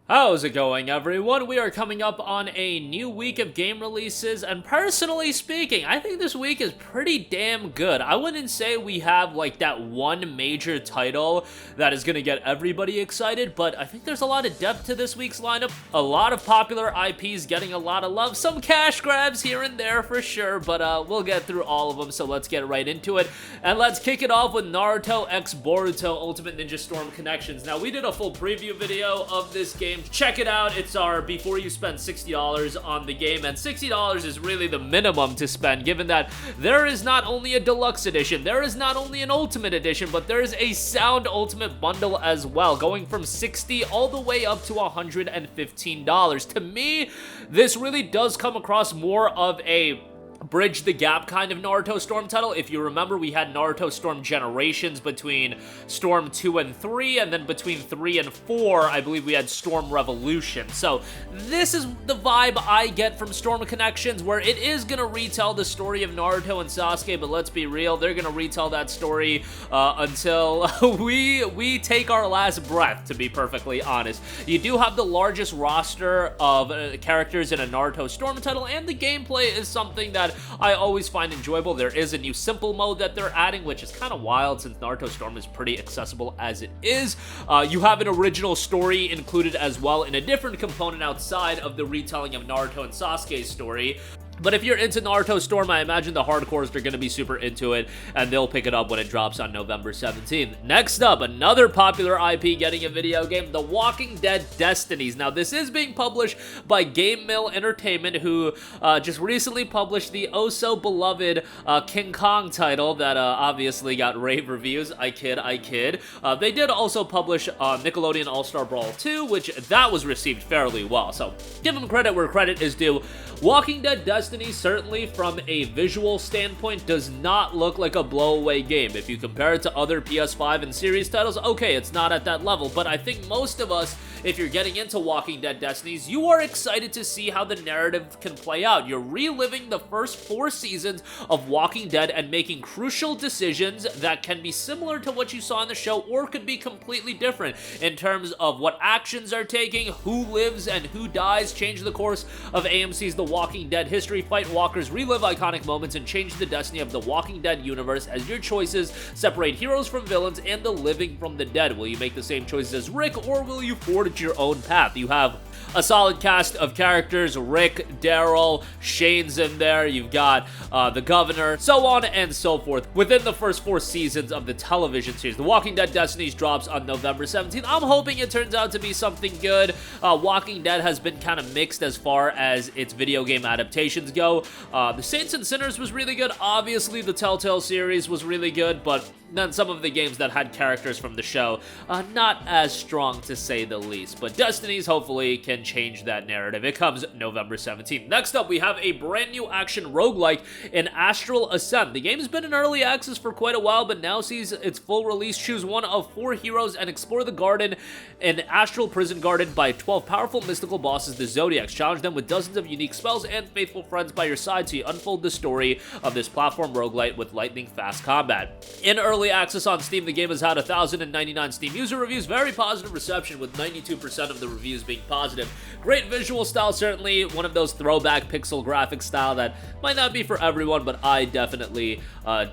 How's it going, everyone? We are coming up on a new week of game releases, and personally speaking, I think this week is pretty damn good. I wouldn't say we have, like, that one major title that is gonna get everybody excited, but I think there's a lot of depth to this week's lineup. A lot of popular IPs getting a lot of love. Some cash grabs here and there for sure, but we'll get through all of them, so let's get right into it. And let's kick it off with Naruto x BORUTO Ultimate Ninja Storm Connections. Now, we did a full preview video of this game. Check it out. It's our before you spend $60 on the game, and $60 is really the minimum to spend, given that there is not only a deluxe edition, there is not only an ultimate edition, but there is a sound ultimate bundle as well, going from $60 all the way up to $115. To me, this really does come across more of a bridge the gap kind of Naruto Storm title. If you remember, we had Naruto Storm Generations between Storm 2 and 3, and then between 3 and 4, I believe we had Storm Revolution. So this is the vibe I get from Storm Connections, where it is going to retell the story of Naruto and Sasuke, but let's be real, they're going to retell that story until we take our last breath, to be perfectly honest. You do have the largest roster of characters in a Naruto Storm title, and the gameplay is something that I always find enjoyable. There is a new simple mode that they're adding, which is kind of wild since Naruto Storm is pretty accessible as it is. You have an original story included as well in a different component outside of the retelling of Naruto and Sasuke's story. But if you're into Naruto Storm, I imagine the hardcores are going to be super into it, and they'll pick it up when it drops on November 17th. Next up, another popular IP getting a video game, The Walking Dead Destinies. Now, this is being published by Game Mill Entertainment, who just recently published the oh-so-beloved King Kong title that obviously got rave reviews. I kid. They did also publish Nickelodeon All-Star Brawl 2, which that was received fairly well. So, give them credit where credit is due. Walking Dead Destiny, certainly from a visual standpoint, does not look like a blowaway game. If you compare it to other PS5 and series titles, okay, it's not at that level, but I think most of us, if you're getting into Walking Dead Destinies, you are excited to see how the narrative can play out. You're reliving the first 4 seasons of Walking Dead and making crucial decisions that can be similar to what you saw in the show, or could be completely different in terms of what actions are taking, who lives and who dies, change the course of AMC's The Walking Dead history, fight walkers, relive iconic moments, and change the destiny of the Walking Dead universe as your choices separate heroes from villains and the living from the dead. Will you make the same choices as Rick, or will you forge your own path? You have a solid cast of characters. Rick, Daryl, Shane's in there. You've got the governor, so on and so forth. Within the first 4 seasons of the television series, The Walking Dead Destinies drops on November 17th. I'm hoping it turns out to be something good. Walking Dead has been kind of mixed as far as its video game adaptations go. The Saints and Sinners was really good. Obviously, the Telltale series was really good, but then some of the games that had characters from the show, not as strong to say the least. But Destinies hopefully can change that narrative. It comes November 17th. Next up, we have a brand new action roguelike in Astral Ascent. The game has been in early access for quite a while, but now sees its full release. Choose one of 4 heroes and explore the garden, an astral prison guarded by 12 powerful mystical bosses, the Zodiacs. Challenge them with dozens of unique spells and faithful friends by your side so you unfold the story of this platform roguelite with lightning-fast combat. In early access on Steam, the game has had 1,099 Steam user reviews, very positive reception with 92% of the reviews being positive. Great visual style, certainly one of those throwback pixel graphic style that might not be for everyone, but I definitely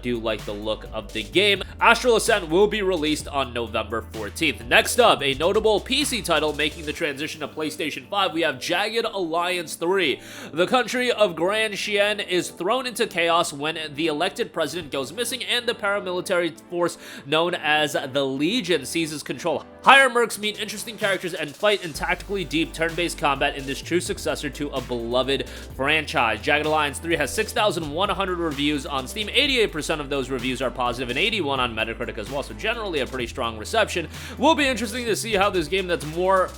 do like the look of the game. Astral Ascent will be released on November 14th. Next up, a notable PC title making the transition to PlayStation 5, we have Jagged Alliance 3. The country of Grand Chien is thrown into chaos when the elected president goes missing and the paramilitary force known as the Legion seizes control. Higher mercs meet interesting characters and fight in tactically deep turn-based combat in this true successor to a beloved franchise. Jagged Alliance 3 has 6,100 reviews on Steam. 88% of those reviews are positive and 81 on Metacritic as well, so generally a pretty strong reception. Will be interesting to see how this game that's more,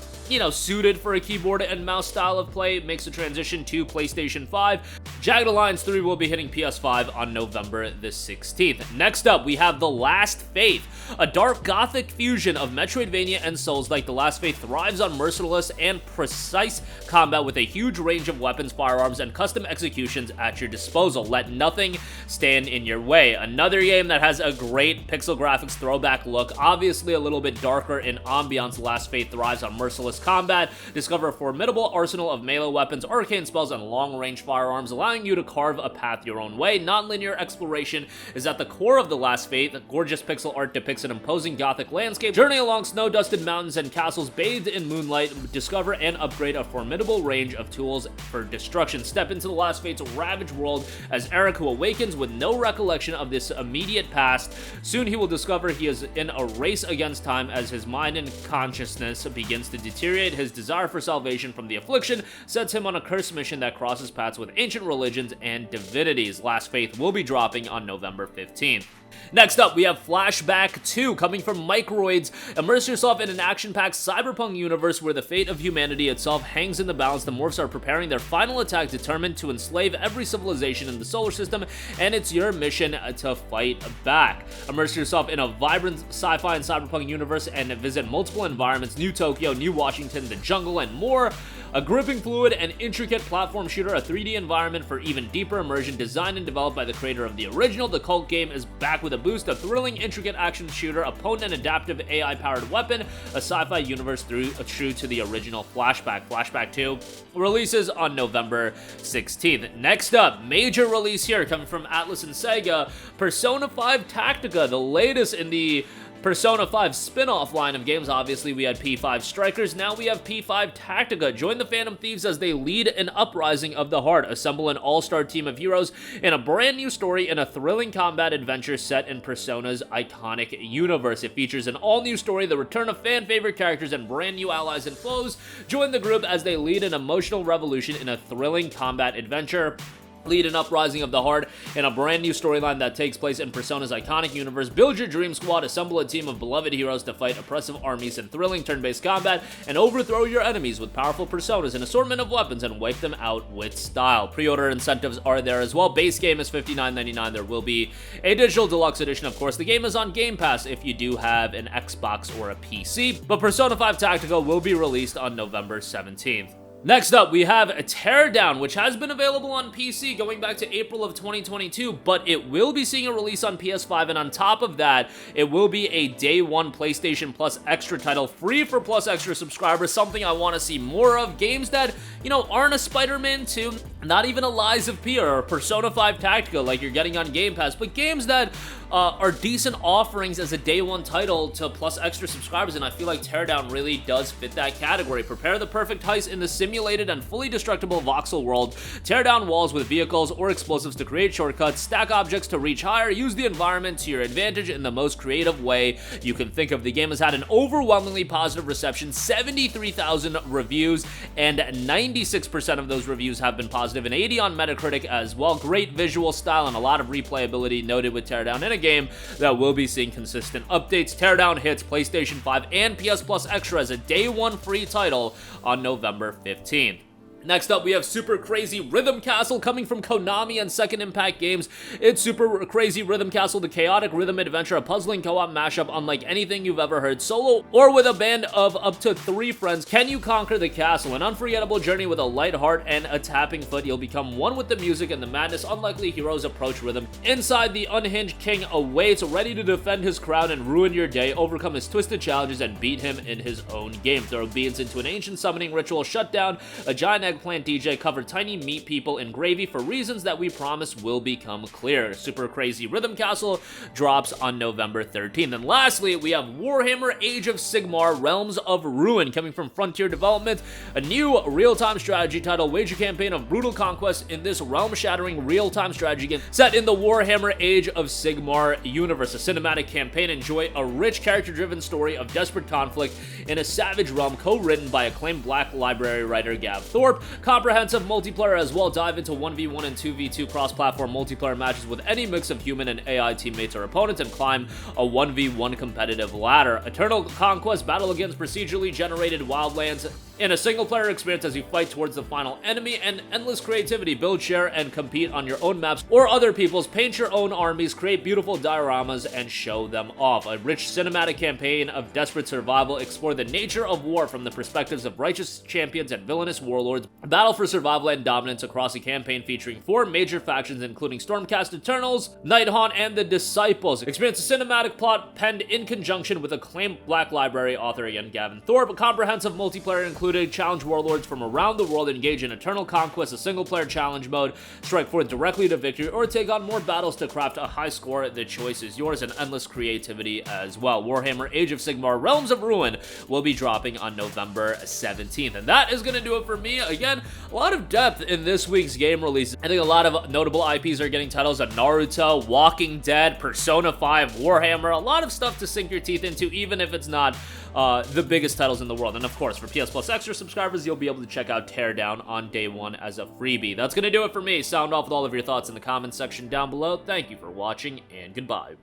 suited for a keyboard and mouse style of play makes the transition to PlayStation 5. Jagged Alliance 3 will be hitting PS5 on November the 16th. Next up, we have The Last Faith, a dark gothic fusion of Metroidvania and Souls-like. The Last Faith thrives on merciless and precise combat with a huge range of weapons, firearms, and custom executions at your disposal. Let nothing stand in your way. Another game that has a great pixel graphics throwback look, obviously a little bit darker in ambiance. Last Faith thrives on merciless combat. Discover a formidable arsenal of melee weapons, arcane spells, and long-range firearms, allowing you to carve a path your own way. Non-linear exploration is at the core of the Last Faith. Gorgeous pixel art depicts an imposing gothic landscape. Journey along snow-dusted mountains and castles bathed in moonlight. Discover and upgrade a formidable range of tools for destruction. Step into the Last Faith's ravaged world as Eric, who awakens with no recollection of this immediate past. Soon he will discover he is in a race against time as his mind and consciousness begins to deteriorate. His desire for salvation from the affliction sets him on a cursed mission that crosses paths with ancient religions and divinities. Last Faith will be dropping on November 15th. Next up, we have Flashback 2, coming from Microids. Immerse yourself in an action-packed cyberpunk universe where the fate of humanity itself hangs in the balance. The Morphs are preparing their final attack, determined to enslave every civilization in the solar system, and it's your mission to fight back. Immerse yourself in a vibrant sci-fi and cyberpunk universe and visit multiple environments: New Tokyo, New Washington, the jungle, and more. A gripping, fluid, and intricate platform shooter, a 3D environment for even deeper immersion, designed and developed by the creator of the original. The cult game is back with a boost, a thrilling, intricate action shooter, a potent and adaptive AI-powered weapon, a sci-fi universe true to the original Flashback. Flashback 2 releases on November 16th. Next up, major release here coming from Atlas and Sega, Persona 5 Tactica, the latest in the Persona 5 spin-off line of games. Obviously, we had P5 Strikers, now we have P5 Tactica. Join the Phantom Thieves as they lead an uprising of the heart. Assemble an all-star team of heroes in a brand new story in a thrilling combat adventure set in Persona's iconic universe. It features an all-new story, the return of fan-favorite characters, and brand new allies and foes. Join the group as they lead an emotional revolution in a thrilling combat adventure. Lead an uprising of the heart in a brand new storyline that takes place in Persona's iconic universe. Build your dream squad, assemble a team of beloved heroes to fight oppressive armies in thrilling turn-based combat, and overthrow your enemies with powerful personas, an assortment of weapons, and wipe them out with style. Pre-order incentives are there as well. Base game is $59.99. There will be a digital deluxe edition, of course. The game is on Game Pass if you do have an Xbox or a PC, but Persona 5 Tactica will be released on November 17th. Next up, we have Teardown, which has been available on PC going back to April of 2022, but it will be seeing a release on PS5, and on top of that, it will be a day one PlayStation Plus Extra title, free for Plus Extra subscribers, something I want to see more of. Games that, you know, aren't a Spider-Man 2, not even a Lies of P or a Persona 5 Tactica like you're getting on Game Pass, but games that are decent offerings as a day one title to Plus Extra subscribers, and I feel like Teardown really does fit that category. Prepare the perfect heist in the simulated and fully destructible voxel world. Tear down walls with vehicles or explosives to create shortcuts, stack objects to reach higher, use the environment to your advantage in the most creative way you can think of. The game has had an overwhelmingly positive reception, 73,000 reviews, and 96% of those reviews have been positive, and 80 on Metacritic as well. Great visual style and a lot of replayability noted with Teardown, in a game that will be seeing consistent updates. Teardown hits PlayStation 5 and PS Plus Extra as a day one free title on November 15th. Next up, we have Super Crazy Rhythm Castle coming from Konami and Second Impact Games. It's Super Crazy Rhythm Castle, the chaotic rhythm adventure, a puzzling co-op mashup unlike anything you've ever heard. Solo or with a band of up to 3 friends, can you conquer the castle? An unforgettable journey with a light heart and a tapping foot. You'll become one with the music and the madness. Unlikely heroes approach rhythm. Inside, the unhinged king awaits, ready to defend his crown and ruin your day, overcome his twisted challenges, and beat him in his own game. Throw beans into an ancient summoning ritual, shut down a giant eggplant DJ, cover tiny meat people in gravy for reasons that we promise will become clear. Super Crazy Rhythm Castle drops on November 13th. And lastly, we have Warhammer Age of Sigmar Realms of Ruin coming from Frontier Development, a new real-time strategy title. Wage a campaign of brutal conquest in this realm-shattering real-time strategy game set in the Warhammer Age of Sigmar universe. A cinematic campaign. Enjoy a rich character-driven story of desperate conflict in a savage realm, co-written by acclaimed Black Library writer Gav Thorpe. Comprehensive multiplayer as well. Dive into 1v1 and 2v2 cross-platform multiplayer matches with any mix of human and AI teammates or opponents, and climb a 1v1 competitive ladder. Eternal Conquest, battle against procedurally generated wildlands In a single-player experience as you fight towards the final enemy, and endless creativity, build, share, and compete on your own maps or other people's, paint your own armies, create beautiful dioramas, and show them off. A rich cinematic campaign of desperate survival, explore the nature of war from the perspectives of righteous champions and villainous warlords, battle for survival and dominance across a campaign featuring 4 major factions including Stormcast Eternals, Nighthaunt, and the Disciples. Experience a cinematic plot penned in conjunction with acclaimed Black Library author again Gavin Thorpe. A comprehensive multiplayer including challenge warlords from around the world, engage in eternal conquest, a single-player challenge mode, strike forth directly to victory, or take on more battles to craft a high score. The choice is yours, and endless creativity as well. Warhammer Age of Sigmar Realms of Ruin will be dropping on November 17th. And that is going to do it for me. Again, a lot of depth in this week's game release. I think a lot of notable IPs are getting titles of Naruto, Walking Dead, Persona 5, Warhammer, a lot of stuff to sink your teeth into, even if it's not the biggest titles in the world. And of course, for PS Plus Extra subscribers, you'll be able to check out Teardown on day 1 as a freebie. That's going to do it for me. Sound off with all of your thoughts in the comments section down below. Thank you for watching, and goodbye.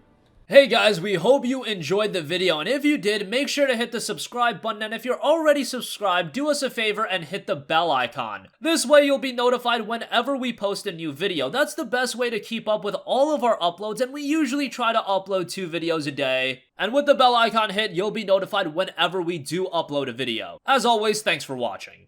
Hey guys, we hope you enjoyed the video, and if you did, make sure to hit the subscribe button, and if you're already subscribed, do us a favor and hit the bell icon. This way you'll be notified whenever we post a new video. That's the best way to keep up with all of our uploads, and we usually try to upload 2 videos a day. And with the bell icon hit, you'll be notified whenever we do upload a video. As always, thanks for watching.